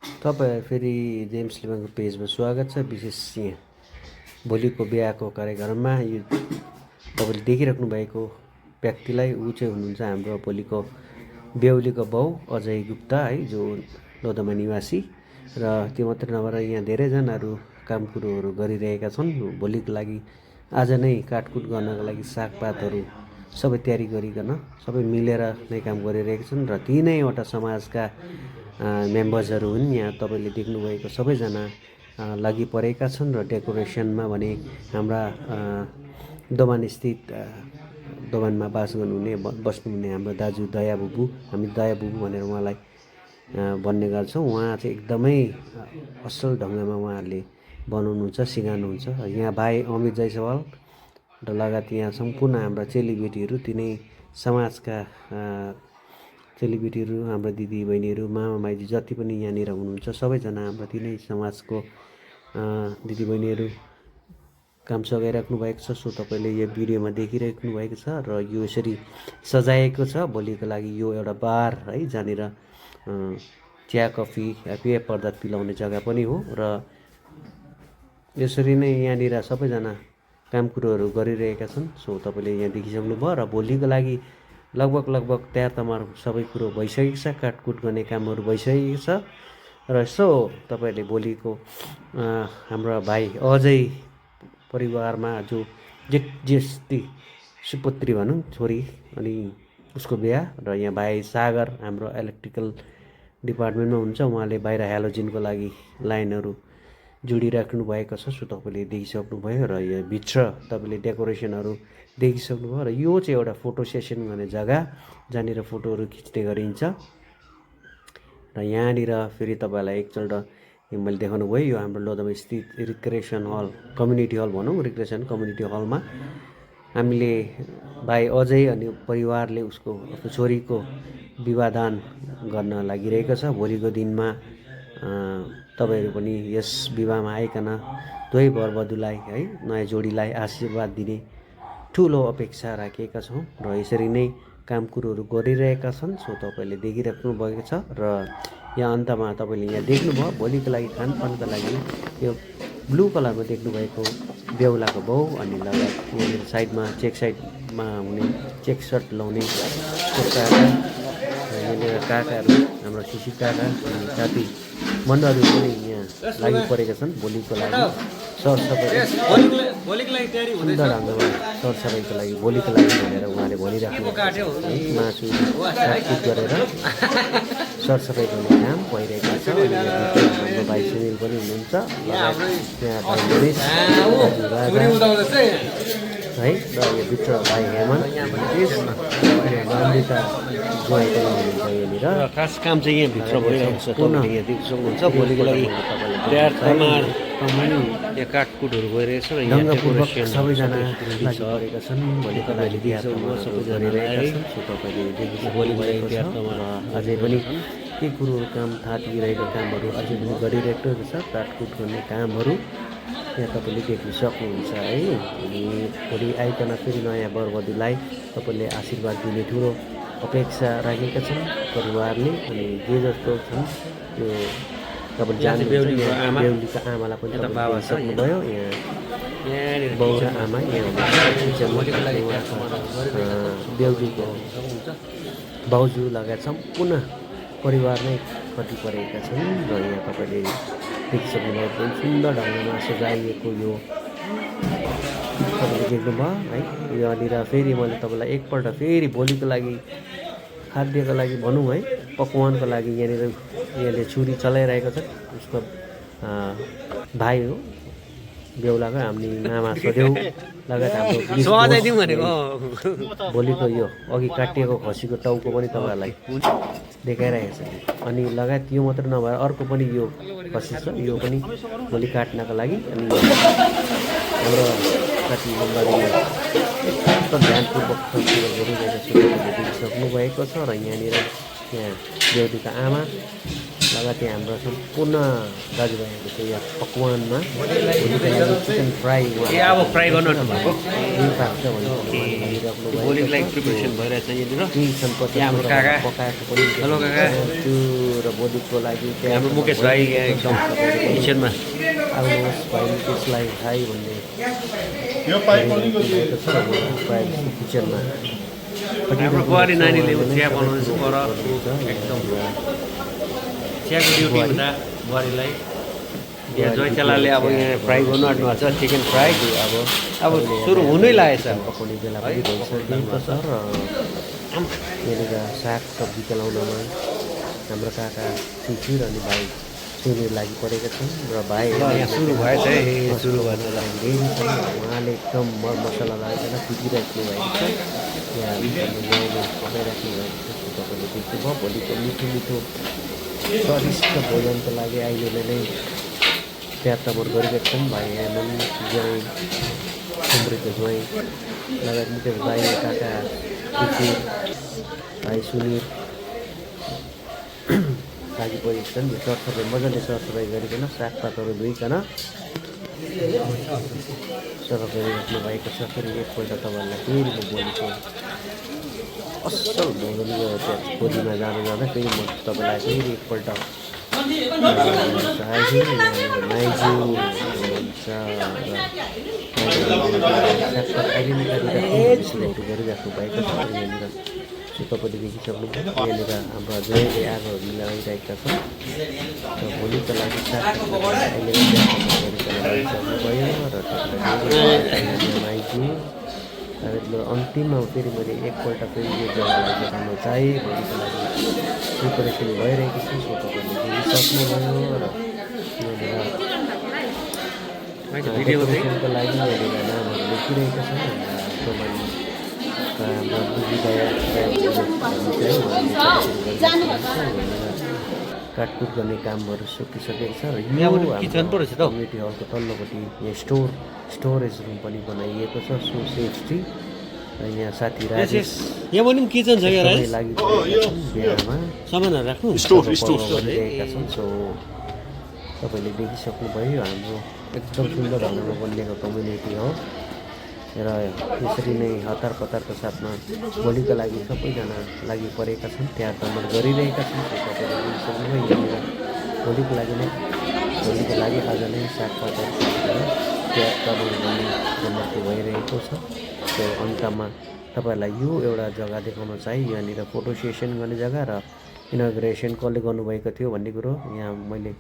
तपाईँ फेरि जेम्स लिमाको पेजमा स्वागत छ। विशेष यहाँ भोलिको बिहाको कार्यक्रममा यो तपाईँले देखिराख्नु भएको व्यक्तिलाई ऊ चाहिँ हुनुहुन्छ हाम्रो भोलिको बेहुलीको बाउ अजय गुप्ता है, जो लोधोमा निवासी। र त्यो मात्रै नभएर यहाँ धेरैजनाहरू काम कुरोहरू गरिरहेका छन्। भोलिको लागि आज नै काटकुट गर्नको लागि सागपातहरू सबै तयारी गरिकन सबै मिलेर नै काम गरिरहेका छन्। र तीनैवटा समाजका मेम्बर्सहरू हुन्। यहाँ तपाईँले देख्नुभएको सबैजना लागि परेका छन्। र डेकोरेसनमा भने हाम्रा दोभानस्थित दोभानमा बास गर्नुहुने बस्नुहुने हाम्रो दाजु दया बुबु, हामी दया बुबु भनेर उहाँलाई भन्ने गर्छौँ। उहाँ चाहिँ एकदमै असल ढङ्गमा उहाँहरूले बनाउनुहुन्छ, सिकाउनुहुन्छ। यहाँ भाइ अमित जैसवाल र लगायत यहाँ सम्पूर्ण हाम्रा चेलीबेटीहरू, तिनै समाजका चेलीबेटीहरू, हाम्रा दिदी बहिनीहरू, मामा माइजू जति पनि यहाँनिर हुनुहुन्छ सबैजना हाम्रा तिनै समाजको दिदीबहिनीहरू काम सघाइराख्नु भएको छ। सो तपाईँले यो भिडियोमा देखिराख्नु भएको छ। र यो यसरी सजाएको छ भोलिको लागि। यो एउटा बार है, जहाँनिर चिया कफी पेय पदार्थ पिलाउने जग्गा पनि हो। र यसरी नै यहाँनिर सबैजना काम कुरोहरू गरिरहेका छन्। सो तपाईँले यहाँ देखिसक्नुभयो। र भोलिको लागि लगभग तयार तमार सबै कुरो भइसकेको छ। काटकुट गर्ने कामहरू भइसकेको छ। र यसो तपाईँहरूले भोलिको हाम्रो भाइ अजय परिवारमा जो ज्येष्ठी सुपुत्री भनौँ, छोरी, अनि उसको बिहा। र यहाँ भाइ सागर हाम्रो इलेक्ट्रिकल डिपार्टमेन्टमा हुन्छ। उहाँले बाहिर हेलोजिनको लागि लाइनहरू जोडिराख्नु भएको छ। सो तपाईँले देखिसक्नुभयो। र यो भित्र तपाईँले डेकोरेसनहरू देखिसक्नुभयो। र यो चाहिँ एउटा फोटो सेसन गर्ने जग्गा, जहाँनिर फोटोहरू खिच्ने गरिन्छ। र यहाँनिर फेरि तपाईँलाई एकचोटि मैले देखाउनु भयो, यो हाम्रो लोधोमा स्थित रिक्रिएसन हल, कम्युनिटी हल भनौँ, रिक्रिएसन कम्युनिटी हलमा हामीले भाइ अजय अनि परिवारले उसको छोरीको विवाहदान गर्न लागिरहेको छ। भोलिको दिनमा तपाईँहरू पनि यस विवाहमा आइकन दुवै वरवधुलाई है, नयाँ जोडीलाई आशीर्वाद दिने ठुलो अपेक्षा राखेका छौँ। र यसरी नै काम कुरोहरू गरिरहेका छन्। सो तपाईँले देखिराख्नु भएको छ। र यहाँ अन्तमा तपाईँले यहाँ देख्नुभयो भोलिको लागि खानपानको लागि यो ब्लू कलरमा देख्नुभएको बेहुलाको बाउ, अनि लगायत यहाँनिर साइडमा चेक साइडमा हुने चेक सर्ट लाउने काका, यहाँनिर काकाहरू हाम्रो शिशु काका अनि साथी मण्डलहरू पनि यहाँ लागि परेका छन्। भोलिको लागि सरसफाइ सुन्दर ढङ्गमा सरसफाइको लागि भोलिको लागि भनेर उहाँले भनिराख्नु मासु काटकुट गरेर सरसफाइ गर्ने काम भइरहेको छ। अनि हाम्रो भाइ सुनिल पनि हुनुहुन्छ, त्यहाँ भाइ गणेश है, र यो भित्र भाइ हेमन्त, अमृता ज्वाइँ पनि हुनुहुन्छ यहाँनिर। खास काम चाहिँ यहाँभित्र भइरहेको छ। तपाईँले यहाँ देख्न सक्नुहुन्छ भोलिको लागि तयार तमार यहाँ काटकुटहरू भइरहेछ। र यहाँ डेकोरेसन सबैजना लागिरहेका छन्। भोलिको लागि सबै गरिरहेका छन्। सो तपाईँले देखिसक्नु भोलिको तयार तमार अझै पनि के कुरोहरू काम थापिरहेको कामहरू अझै पनि गरिरहेको छ। काटकुट गर्ने कामहरू यहाँ तपाईँले देख्न सक्नुहुन्छ है। अनि भोलि आइकन फेरि नयाँ वरवधुलाई तपाईँले आशीर्वाद दिने ठुलो अपेक्षा राखेका छन् परिवारले। अनि जे जस्तो छन् त्यो तपाईँले जाने बेहुलीको आमालाई पनि तपाईँले सक्नुभयो। यहाँ बाउ र आमा यहाँ बेहुलीको बाउजू लगायत सम्पूर्ण परिवार नै कति परेका छन्। र यहाँ तपाईँले देखिसक्नुभयो एकदम सुन्दर ढङ्गमा सजाइएको यो तपाईँले देख्नुभयो है। यहाँनिर फेरि मैले तपाईँलाई एकपल्ट फेरि भोलिको लागि खाद्यको लागि भनौँ है, पकवानको लागि यहाँले छुरी चलाइरहेको छ। उसको भाइ हो बेहुलाको, हामी मामा सदेउ लगायत हाम्रो भोलिको यो अघि काटिएको खसीको टाउको पनि तपाईँहरूलाई देखाइरहेको छ। अनि लगायत यो मात्र नभएर अर्को पनि यो खसी छ, यो पनि भोलि काट्नको लागि। अनि हाम्रो साथी मण्डलीले एकदम ध्यानपूर्वक गरिरहेको छ, देखिसक्नु भएको छ। र यहाँनिर यहाँ बेहुलीको आमा लगायत यहाँ हाम्रो सम्पूर्ण दाजुभाइहरू चाहिँ यहाँ पकवानमा चिकन फ्राई अब फ्राई गर्नु भएको भोलिको लागि प्रिपरेसन भइरहेछ यहाँनिर हाम्रो काका पकाएको पनि हेलो काका त्यो र भोलिको लागि हाम्रो मुकेश भाइ यहाँ एकदम किचनमा आउनुहोस् भाइ मुकेशलाई खाइ भन्ने किचनमा हाम्रो बुहारी नानीले चिया बनाउँदैछ पर एकदम चियाको ड्युटी हुँदा बुहारीलाई यहाँ जयचेलाले अब यहाँ फ्राई गर्नु आँट्नु भएको छ चिकन फ्राई अब सुरु हुनै लागेछ पकाउने बेला पनि भइसकेको छ र यहाँनिर साग सब्जी चलाउनमा हाम्रो काका शिशिर अनि भाइ सुरु लागि परेका छन् र भाइ यहाँ सुरु भएछ है सुरु भएछ उहाँले एकदम मरमसला लगाइकन कुटिराख्नु भएको छ यहाँ पकाइराख्नु भएको छ तपाईँले देख्नुभयो भोलिको मिठो मिठो स्वादिष्ट भोजनको लागि अहिले नै तयार तयार गरेका छन् भाइ हेमन ज्वाइँ सुम्रेको ज्वाइँ लगायत मुकेश भाइ काका शिशिर भाइ सुनिल लागि परेको छन् सरसफाइ मजाले सरसफाइ गरिकन सागपातहरू धोइकन सरसफाइ गरिराख्नु भएको छ। फेरि एकपल्ट तपाईँहरूलाई फेरि म बोलेको असल भोजनको त्यहाँ खोजीमा जाँदा जाँदा फेरि म तपाईँलाई फेरि एकपल्ट माइजू हुन्छ अहिले नै गरिराख्नु भएको छ यहाँनिर तपाईँले देखिसक्नुभयो यहाँनिर हाम्रो जयले आगोहरू लगाइरहेका छन् र भोलिको लागि अहिले गरिसक्नुभयो र तपाईँलाई माइजू अन्तिममा फेरि मैले एकपल्ट फेरि यो जग्गालाई देखाउन चाहेँ भोलिको लागि प्रिपरेसन भइरहेको छु सो तपाईँले देखिसक्नुभयो र यहाँनिर डेकोरेसनको लागि यहाँनिर नामहरू लेखिरहेका छन् हाम्रो काटकुट गर्ने कामहरू सकिसकेको छ र यो कम्युनिटी हलको तल्लोपट्टि यहाँ स्टोरेज रुम पनि बनाइएको छ सो सेफ्टी र यहाँ साथी राजेश यहाँ पनि किचन छ लागि बिहामा सामानहरू राख्नु गरिरहेका छन् सो तपाईँले देखिसक्नुभयो हाम्रो एकदम सुन्दर ढङ्गमा बनिएको कम्युनिटी हो र यसरी नै हतार पतारको साथमा भोलिको लागि सबैजना लागि परेका छन् तयार तयार गरिरहेका छन् यहाँनिर भोलिको लागि आज नै सागपातहरू तयार तयार गर्ने गम्मत भइरहेको छ। त्यो अन्तमा तपाईँहरूलाई यो एउटा जग्गा देखाउन चाहिँ यहाँनिर फोटो सेसन गर्ने जग्गा र इनग्रेसन कसले गर्नुभएको थियो भन्ने कुरो यहाँ मैले